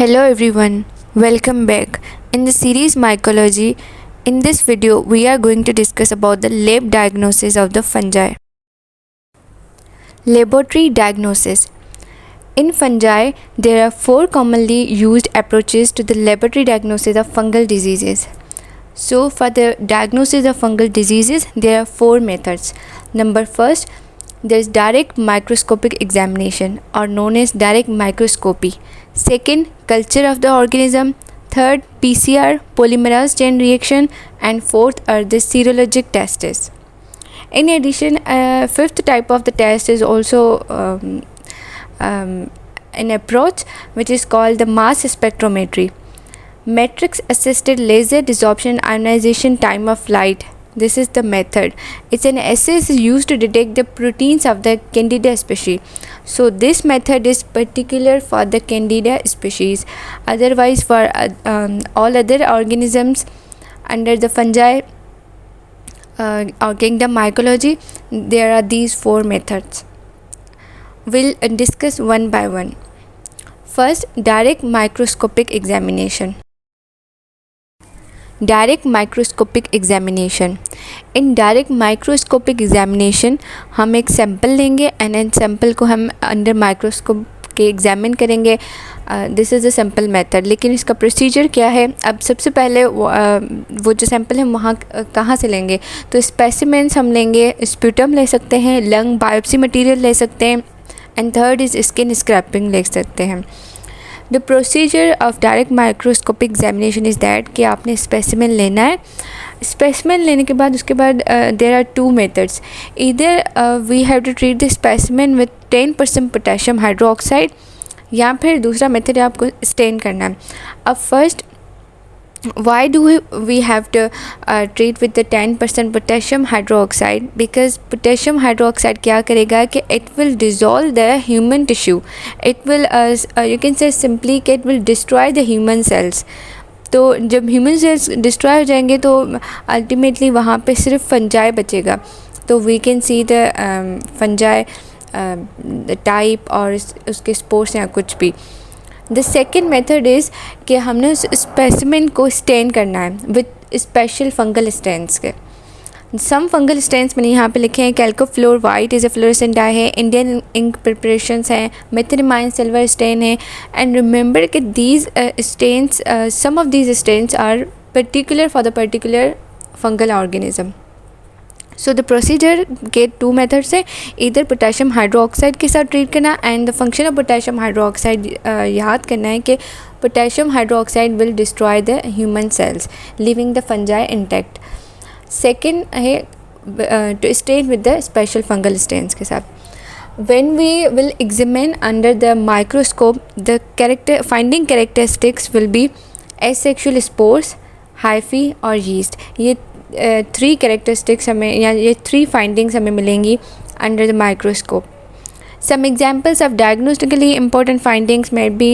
Hello everyone, welcome back. In the series Mycology, in this video we are going to discuss about the lab diagnosis of the fungi. Laboratory diagnosis. In fungi, there are four commonly used approaches to the laboratory diagnosis of fungal diseases. So for the diagnosis of fungal diseases, there are four methods. Number first, there is direct microscopic examination or known as direct microscopy. Second, culture of the organism. Third, PCR polymerase chain reaction, and fourth are the serologic tests. In addition, fifth type of the test is also an approach which is called the mass spectrometry. Matrix assisted laser desorption ionization time of light. This is the method. It's an assay used to detect the proteins of the Candida species. So this method is particular for the Candida species. Otherwise, for all other organisms under the fungi or kingdom mycology, there are these four methods. We'll discuss one by one. First, direct microscopic examination. Direct microscopic examination. In direct microscopic examination हम एक sample लेंगे and in sample को हम under microscope के examine करेंगे. This is a simple method. लेकिन इसका procedure क्या है? अब सबसे पहले वो जो सैम्पल है वहाँ कहाँ से लेंगे? तो स्पेसिमेंस हम लेंगे, स्प्यूटम ले सकते हैं, लंग बायोप्सी मटीरियल ले सकते हैं, and third is skin scraping ले सकते हैं. The procedure of direct microscopic examination is that कि आपने स्पेसिमेन लेना है. स्पेसिमेन लेने के बाद उसके बाद देर आर टू मेथड्स. इधर we have to treat the specimen with 10% potassium hydroxide, या फिर दूसरा मेथड है आपको स्टेन करना है. अब first, why do we have to treat with the 10% potassium hydroxide? Because potassium hydroxide क्या करेगा कि it will dissolve the human tissue. It will you can say simply कि it will destroy the human cells. तो जब human cells destroy हो जाएंगे तो ultimately वहाँ पे सिर्फ फंजाई बचेगा. तो we can see the fungi type और उसके स्पोर्स या कुछ भी. द सेकेंड मेथड इज़ कि हमने उस स्पेसिमेन को स्टेन करना है विथ स्पेशल फंगल स्टेन्स के. सम फंगल स्टेन्स मैंने यहाँ पे लिखे हैं. Calcofluor white is a fluorescent dye है, इंडियन इंक प्रिपरेशंस हैं, मेथिनिमाइन सिल्वर स्टेन है. एंड रिमेंबर कि these stains, some of these stains are particular for the particular fungal organism. So the procedure के टू मेथड्स है. इधर potassium hydroxide के साथ treat करना, and the function of potassium hydroxide याद करना है कि potassium hydroxide will destroy the human cells leaving the fungi intact. Second है to stain with the special fungal stains के साथ. When we will examine under the microscope, the finding characteristics will be asexual spores, hyphae और yeast. ये three characteristics हमें या ये three findings हमें मिलेंगी under the microscope. Some examples of diagnostically important findings may be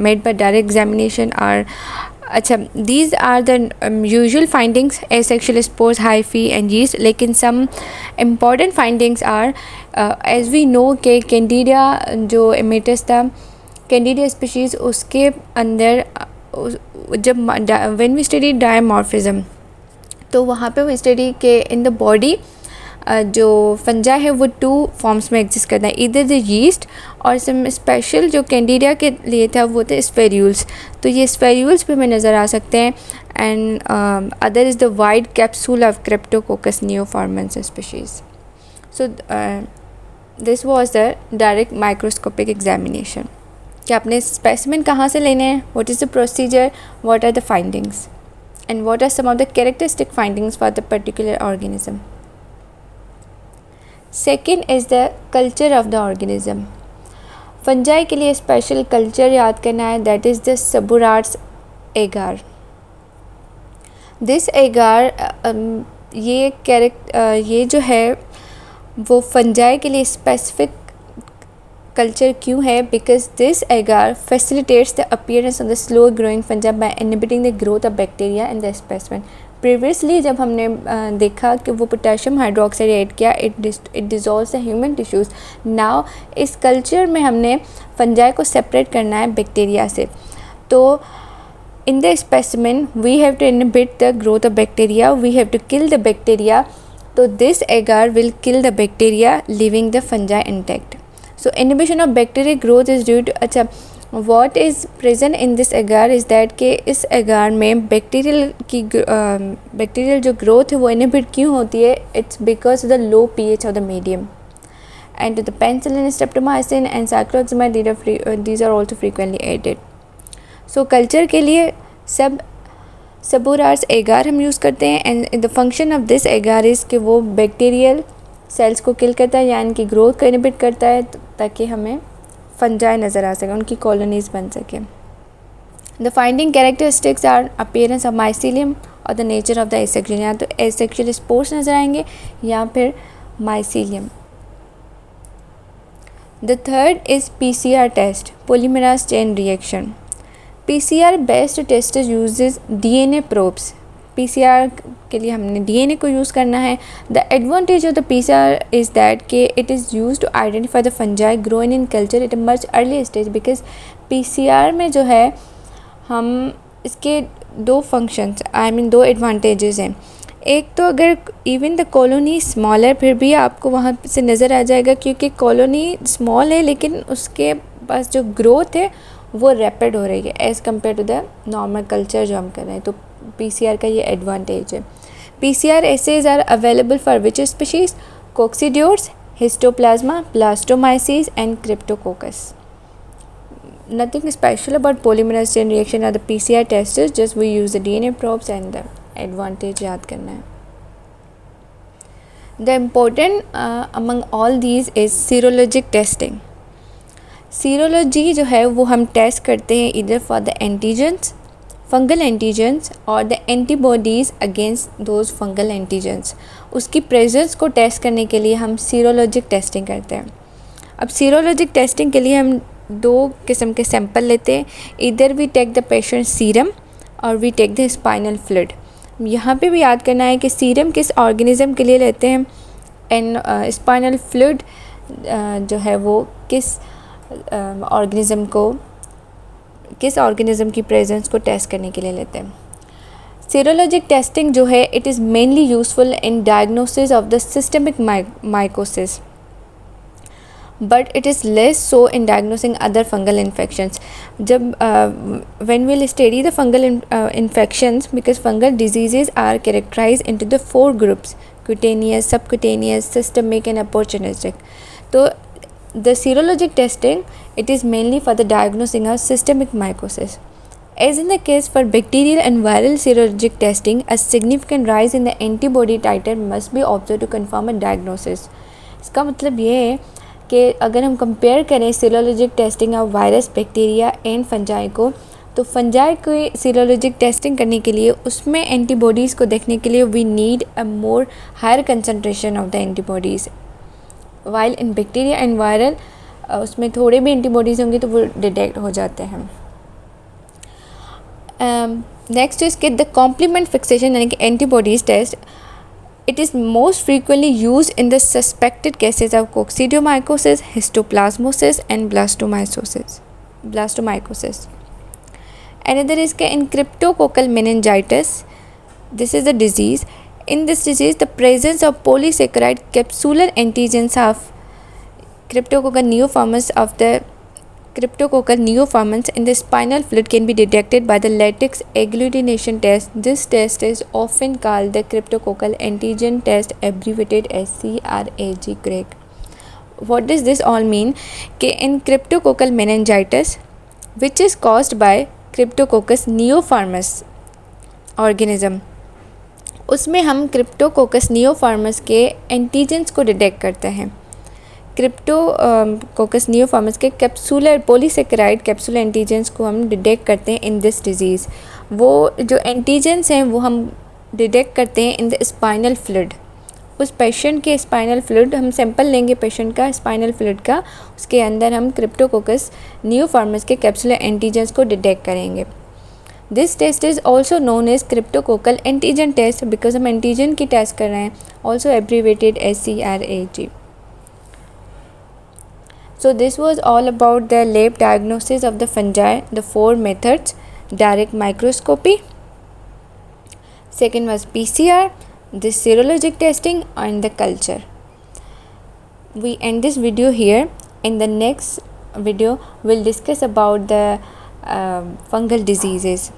made by direct examination are these are the usual findings: asexual spores, hyphae and yeast. लेकिन some important findings are as we know कि कैंडिडिया जो एमेटस था, कैंडिडिया species उसके अंदर जब when we study dimorphism तो वहाँ पे वो स्टडी के इन द बॉडी जो फंजा है वो टू फॉर्म्स में एग्जिस्ट करता है, इधर द यीस्ट और सम स्पेशल जो कैंडिडिया के लिए था वो थे स्फेर्यूल्स. तो ये स्फेर्यूल्स भी हमें नज़र आ सकते हैं. And other is the wide capsule of cryptococcus neoformans species. So this was the direct microscopic examination कि आपने स्पेसिमेन कहाँ से लेने हैं, what is the procedure, what are the findings, and what are some of the characteristic findings for the particular organism. Second is the culture of the organism. Fungi के लिए special culture याद करना है, that is the Suborat's agar. This agar ये जो है वो fungi के लिए specific culture क्यों है? Because this agar facilitates the appearance of the slow growing fungi by inhibiting the growth of bacteria in the specimen. Previously जब हमने देखा कि वो पोटेशियम हाइड्रोक्साइड ऐड किया, it dissolves the human tissues. Now इस culture में हमने fungi को सेपरेट करना है बैक्टीरिया से. तो in the specimen we have to inhibit the growth of bacteria, we have to kill the bacteria. So this agar will kill the bacteria leaving the fungi intact. So inhibition of bacterial growth is due to, अच्छा what is present in this agar is that कि इस agar में bacterial जो growth है वो inhibit क्यों होती है? It's because of the low pH of the medium. And the penicillin, streptomycin and cyclohexamide these are also frequently added. So culture के लिए सबूरार्स एगार हम यूज़ करते हैं and the function of this एगार इज़ कि वो बैक्टीरियल सेल्स को किल करता है यानी कि ग्रोथ को इनहिबिट करता है ताकि हमें फंजाई नज़र आ सके, उनकी कॉलोनीज़ बन सके. The finding characteristics are appearance of mycelium और the nature of the asexual, या तो एसेक्शुअल स्पोर्स नज़र आएंगे या फिर mycelium. The third is PCR test, polymerase chain reaction. PCR based test uses DNA probes. PCR के लिए हमने DNA को यूज़ करना है. The advantage of the PCR is that के it is use to identify the fungi growing in culture at a much early stage. Because PCR में जो है हम इसके दो फंक्शंस दो एडवांटेजेस हैं. एक तो अगर इवन द कॉलोनी स्मॉलर फिर भी आपको वहाँ से नज़र आ जाएगा क्योंकि कॉलोनी स्मॉल है लेकिन उसके पास जो ग्रोथ है वो रैपिड हो रही है as compare to the normal culture जो हम कर रहे हैं. तो PCR का ये एडवांटेज है. PCR assays are available for which species? Coccidioides, histoplasma, blastomyces and cryptococcus. Nothing special about polymerase chain reaction or the PCR tests, just we use the DNA probes and the advantage याद करना है. The important among all these is serologic testing. Serology जो है वो हम test करते हैं इधर for the antigens, fungal antigens और the antibodies against those fungal antigens. उसकी प्रेजेंस को टेस्ट करने के लिए हम सीरोलॉजिक टेस्टिंग करते हैं. अब सीरोलॉजिक टेस्टिंग के लिए हम दो किस्म के सैंपल लेते हैं. इधर we take the patient serum और we take the spinal fluid. यहाँ पे भी याद करना है कि सीरम किस ऑर्गेनिज़म के लिए लेते हैं एंड स्पाइनल फ्लूइड जो है वो किस ऑर्गेनिज़म की प्रेजेंस को टेस्ट करने के लिए लेते हैं. सीरोलॉजिक टेस्टिंग जो है it is mainly useful in diagnosis of the systemic mycosis but it is less so in diagnosing other fungal infections. जब when we will study the fungal infections because fungal diseases are characterize into the 4 groups: cutaneous, subcutaneous, systemic and opportunistic. तो the serologic testing it is mainly for the diagnosing of systemic mycosis. As in the case for bacterial and viral serologic testing, a significant rise in the antibody titer must be observed to confirm a diagnosis. इसका मतलब ये है कि अगर हम compare करें सीरोलॉजिक testing of virus, bacteria and fungi को, तो फंजाई को सीरोलॉजिक टेस्टिंग करने के लिए उसमें एंटीबॉडीज़ को देखने के लिए we need a more higher concentration of the antibodies. While in bacteria and viral उसमें थोड़े भी एंटीबॉडीज़ होंगे तो वो डिटेक्ट हो जाते हैं. नेक्स्ट इज कि द कॉम्प्लीमेंट फिक्सेशन यानी कि antibodies test it is most frequently use in the suspected cases of coccidioidomycosis, histoplasmosis and blastomycosis. Another is in cryptococcal meningitis. This is a disease. In this disease, the presence of polysaccharide capsular antigens of cryptococcal neoformans in the spinal fluid can be detected by the latex agglutination test. This test is often called the cryptococcal antigen test, abbreviated as CRAG. What does this all mean? In cryptococcal meningitis, which is caused by Cryptococcus neoformis organism, उसमें हम cryptococcus neoformans के antigens को detect करते हैं. Cryptococcus neoformans के capsular polysaccharide capsular antigens को हम detect करते हैं इन दिस डिजीज़. वो जो एंटीजेंस हैं वो हम डिटेक्ट करते हैं इन द स्पाइनल फ्लूइड. उस पेशेंट के स्पाइनल फ्लूइड हम सैंपल लेंगे पेशेंट का स्पाइनल फ्लूइड का, उसके अंदर हम क्रिप्टोकोकस नियोफॉर्मस के कैप्सूलर एंटीजेंस को डिटेक्ट करेंगे. This test is also known as cryptococcal antigen test because हम एंटीजन की टेस्ट कर रहे हैं, also abbreviated as CRAG. So this was all about the lab diagnosis of the fungi, the 4 methods: direct microscopy, second was PCR, the serologic testing, and the culture. We end this video here. In the next video we'll discuss about the fungal diseases.